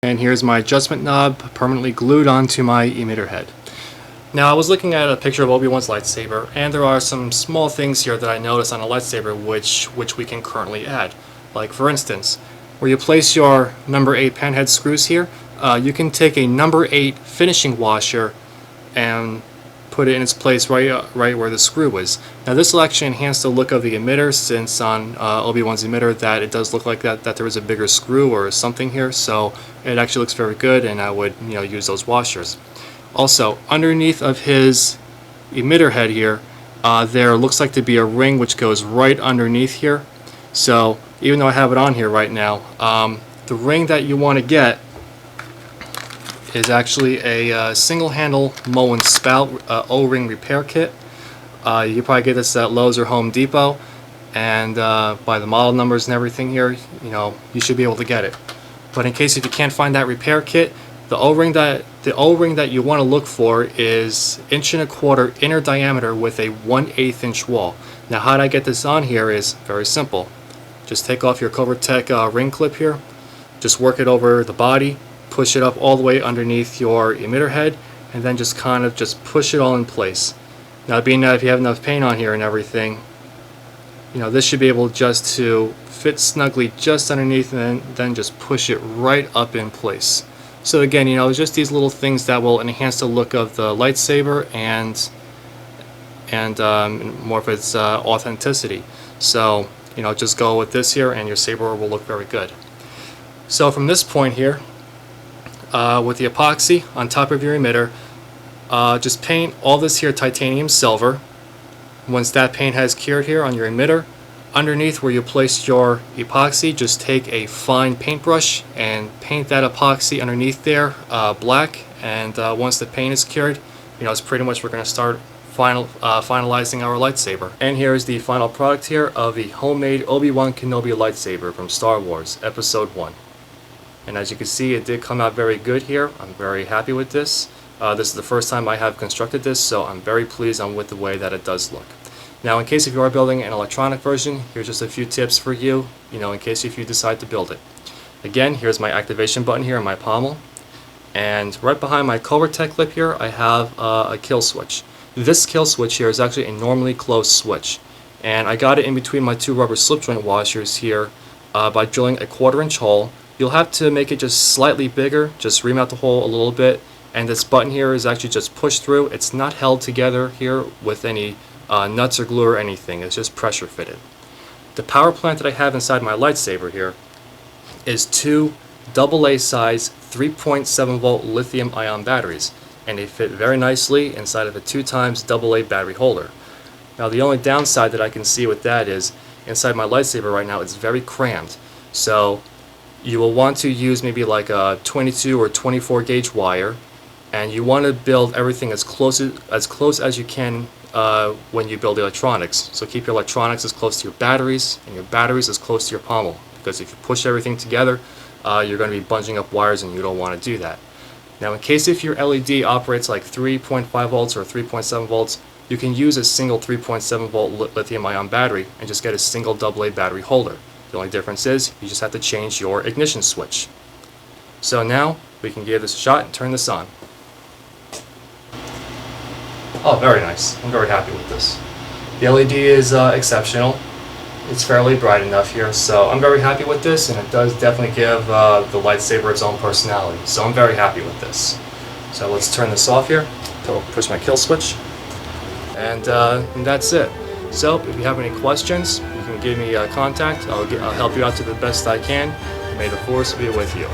And here's my adjustment knob permanently glued onto my emitter head. Now I was looking at a picture of Obi Wan's lightsaber, and there are some small things here that I noticed on a lightsaber which we can currently add. Like for instance, where you place your number 8 panhead screws here, you can take a number 8 finishing washer and put it in its place right where the screw is. Now this will actually enhance the look of the emitter, since on Obi Wan's emitter that it does look like that there is a bigger screw or something here, so it actually looks very good, and I would use those washers. Also, underneath of his emitter head here, there looks like to be a ring which goes right underneath here. So even though I have it on here right now, the ring that you want to get is actually a single handle Moen spout O-ring repair kit. You can probably get this at Lowe's or Home Depot, and by the model numbers and everything here, you should be able to get it. But in case if you can't find that repair kit, the O-ring that you want to look for is 1.25 inch inner diameter with a 1/8 inch wall. Now how I get this on here is very simple. Just take off your Covertech ring clip here, just work it over the body, push it up all the way underneath your emitter head, and then just kind of just push it all in place. Now being that if you have enough paint on here and everything, this should be able just to fit snugly just underneath, and then just push it right up in place. So again, it's just these little things that will enhance the look of the lightsaber and more of its authenticity. So just go with this here, and your saber will look very good. So from this point here, with the epoxy on top of your emitter, just paint all this here titanium silver. Once that paint has cured here on your emitter, underneath where you placed your epoxy, just take a fine paintbrush and paint that epoxy underneath there black. And once the paint is cured, it's pretty much we're going to start finalizing our lightsaber. And here is the final product here of the homemade Obi Wan Kenobi Lightsaber from Star Wars Episode 1. And as you can see, it did come out very good here. I'm very happy with this. This is the first time I have constructed this, so I'm very pleased with the way that it does look. Now, in case if you are building an electronic version, here's just a few tips for you, in case if you decide to build it. Again, here's my activation button here in my pommel. And right behind my Covertech clip here, I have a kill switch. This kill switch here is actually a normally closed switch. And I got it in between my 2 rubber slip joint washers here by drilling a 1/4 inch hole. You'll have to make it just slightly bigger, just remount the hole a little bit. And this button here is actually just pushed through. It's not held together here with any nuts or glue or anything. It's just pressure fitted. The power plant that I have inside my lightsaber here is 2 AA size 3.7 volt lithium ion batteries, and they fit very nicely inside of a 2x AA battery holder. Now the only downside that I can see with that is inside my lightsaber right now it's very crammed, so you will want to use maybe like a 22 or 24 gauge wire, and you want to build everything as close as you can when you build electronics. So keep your electronics as close to your batteries, and your batteries as close to your pommel, because if you push everything together, you're going to be bunging up wires, and you don't want to do that. Now in case if your LED operates like 3.5 volts or 3.7 volts, you can use a single 3.7 volt lithium ion battery and just get a single AA battery holder. The only difference is you just have to change your ignition switch. So now we can give this a shot and turn this on. Oh, very nice. I'm very happy with this. The LED is exceptional. It's fairly bright enough here, so I'm very happy with this, and it does definitely give the lightsaber its own personality. So I'm very happy with this. So let's turn this off here. Push my kill switch, and that's it. So if you have any questions, you can give me contact. I'll help you out to the best I can. May the Force be with you.